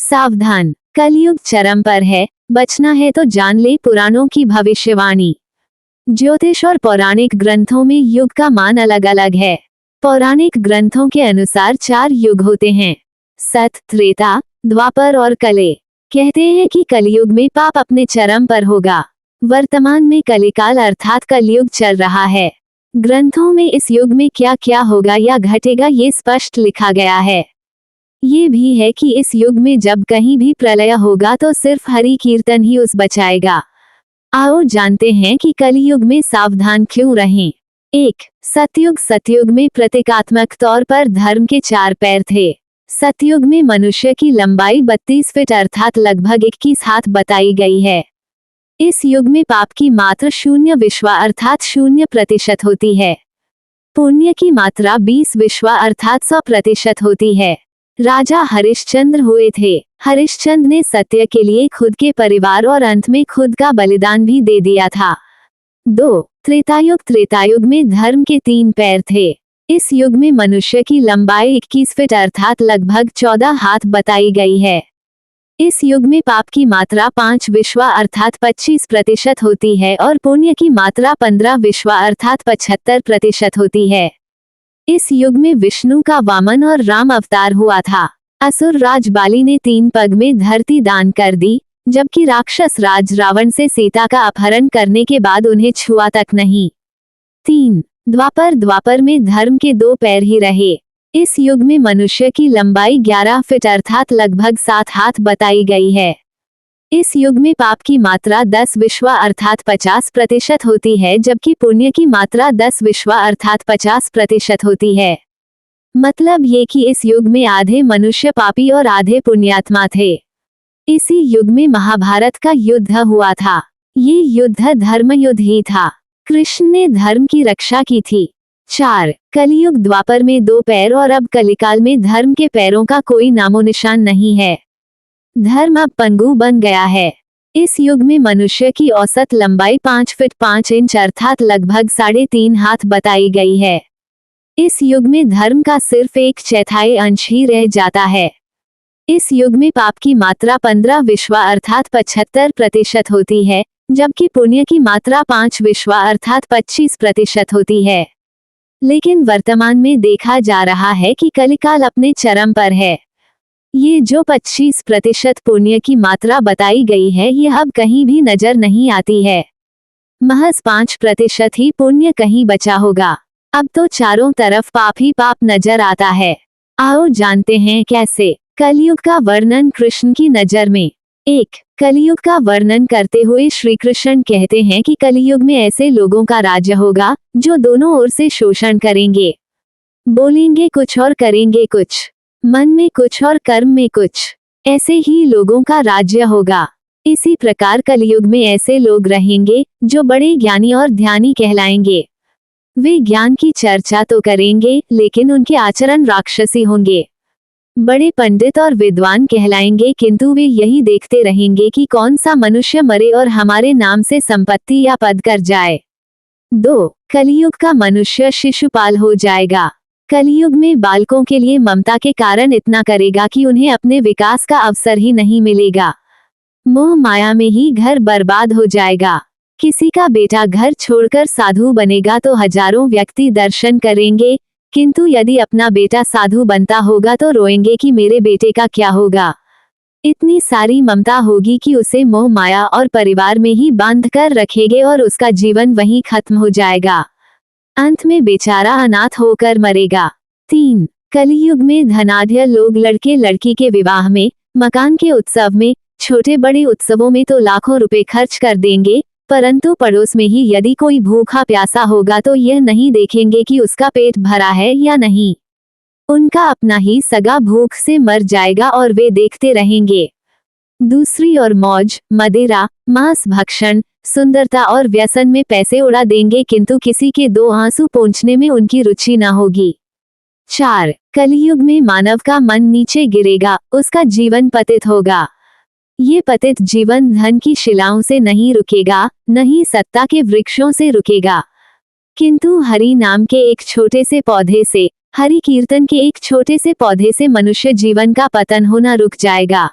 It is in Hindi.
सावधान, कलयुग चरम पर है, बचना है तो जान ले पुराणों की भविष्यवाणी। ज्योतिष और पौराणिक ग्रंथों में युग का मान अलग अलग है। पौराणिक ग्रंथों के अनुसार 4 युग होते हैं, सत, त्रेता, द्वापर और कले। कहते हैं कि कलयुग में पाप अपने चरम पर होगा। वर्तमान में कलिकाल अर्थात कलयुग चल रहा है। ग्रंथों में इस युग में क्या क्या होगा या घटेगा ये स्पष्ट लिखा गया है। ये भी है कि इस युग में जब कहीं भी प्रलय होगा तो सिर्फ हरि कीर्तन ही उस बचाएगा। आओ जानते हैं कि कलयुग में सावधान क्यों रहें। 1. सतयुग। सतयुग में प्रतीकात्मक तौर पर धर्म के 4 पैर थे। सतयुग में मनुष्य की लंबाई 32 फीट अर्थात लगभग 21 हाथ बताई गई है। इस युग में पाप की मात्रा 0 विश्वा अर्थात 0% होती है। पुण्य की मात्रा 20 विश्वा अर्थात 100% होती है। राजा हरिश्चंद्र हुए थे। हरिश्चंद्र ने सत्य के लिए खुद के परिवार और अंत में खुद का बलिदान भी दे दिया था। 2. त्रेतायुग। त्रेतायुग में धर्म के 3 पैर थे। इस युग में मनुष्य की लंबाई 21 फीट अर्थात लगभग 14 हाथ बताई गई है। इस युग में पाप की मात्रा 5 विश्वा अर्थात 25% होती है और पुण्य की मात्रा 15 विश्वा अर्थात 75% होती है। इस युग में विष्णु का वामन और राम अवतार हुआ था। असुर राज बाली ने 3 पग में धरती दान कर दी, जबकि राक्षस राज रावण से सीता का अपहरण करने के बाद उन्हें छुआ तक नहीं। 3. द्वापर। द्वापर में धर्म के 2 पैर ही रहे। इस युग में मनुष्य की लंबाई 11 फीट अर्थात लगभग 7 हाथ बताई गई है। इस युग में पाप की मात्रा 10 विश्वा अर्थात 50% होती है, जबकि पुण्य की मात्रा 10 विश्वा अर्थात 50% होती है। मतलब ये कि इस युग में आधे मनुष्य पापी और आधे पुण्यात्मा थे। इसी युग में महाभारत का युद्ध हुआ था। ये युद्ध धर्म युद्ध ही था। कृष्ण ने धर्म की रक्षा की थी। 4. कलयुग। द्वापर में 2 पैर और अब कलिकाल में धर्म के पैरों का कोई नामोनिशान नहीं है। धर्म अब पंगु बन गया है। इस युग में मनुष्य की औसत लंबाई 5 फीट 5 इंच अर्थात लगभग 3.5 हाथ बताई गई है। इस युग में धर्म का सिर्फ 1/4 अंश ही रह जाता है। इस युग में पाप की मात्रा 15 विश्वा अर्थात 75% होती है, जबकि पुण्य की मात्रा 5 विश्वा अर्थात 25% होती है। लेकिन वर्तमान में देखा जा रहा है कि कलिकाल अपने चरम पर है। ये जो 25% पुण्य की मात्रा बताई गई है यह अब कहीं भी नजर नहीं आती है। महज 5% ही पुण्य कहीं बचा होगा। अब तो चारों तरफ पाप ही पाप नजर आता है। आओ जानते हैं कैसे। कलयुग का वर्णन कृष्ण की नजर में। 1. कलयुग का वर्णन करते हुए श्री कृष्ण कहते हैं कि कलयुग में ऐसे लोगों का राज्य होगा जो दोनों ओर से शोषण करेंगे। बोलेंगे कुछ और करेंगे कुछ, मन में कुछ और कर्म में कुछ। ऐसे ही लोगों का राज्य होगा। इसी प्रकार कलयुग में ऐसे लोग रहेंगे जो बड़े ज्ञानी और ध्यानी कहलाएंगे। वे ज्ञान की चर्चा तो करेंगे लेकिन उनके आचरण राक्षसी होंगे। बड़े पंडित और विद्वान कहलाएंगे किंतु वे यही देखते रहेंगे कि कौन सा मनुष्य मरे और हमारे नाम से संपत्ति या पद कर जाए। 2. कलयुग का मनुष्य शिशुपाल हो जाएगा। कलयुग में बालकों के लिए ममता के कारण इतना करेगा कि उन्हें अपने विकास का अवसर ही नहीं मिलेगा। मोह माया में ही घर बर्बाद हो जाएगा। किसी का बेटा घर छोड़कर साधु बनेगा तो हजारों व्यक्ति दर्शन करेंगे, किंतु यदि अपना बेटा साधु बनता होगा तो रोएंगे कि मेरे बेटे का क्या होगा। इतनी सारी ममता होगी कि उसे मोह माया और परिवार में ही बांध कर रखेंगे और उसका जीवन वहीं खत्म हो जाएगा। अंत में बेचारा अनाथ होकर मरेगा। 3. कलयुग में धनाढ्य लोग लड़के लड़की के विवाह में, मकान के उत्सव में, छोटे बड़े उत्सवों में तो लाखों रुपए खर्च कर देंगे, परंतु पड़ोस में ही यदि कोई भूखा प्यासा होगा तो यह नहीं देखेंगे कि उसका पेट भरा है या नहीं। उनका अपना ही सगा भूख से मर जाएगा और वे देखते रहेंगे। दूसरी ओर मौज, मदिरा, मांस भक्षण, सुंदरता और व्यसन में पैसे उड़ा देंगे किंतु किसी के 2 आंसू पोंछने में उनकी रुचि न होगी। 4. कलयुग में मानव का मन नीचे गिरेगा, उसका जीवन पतित होगा। ये पतित जीवन धन की शिलाओं से नहीं रुकेगा, न ही सत्ता के वृक्षों से रुकेगा, किंतु हरि नाम के एक छोटे से पौधे से, हरि कीर्तन के एक छोटे से पौधे से मनुष्य जीवन का पतन होना रुक जाएगा।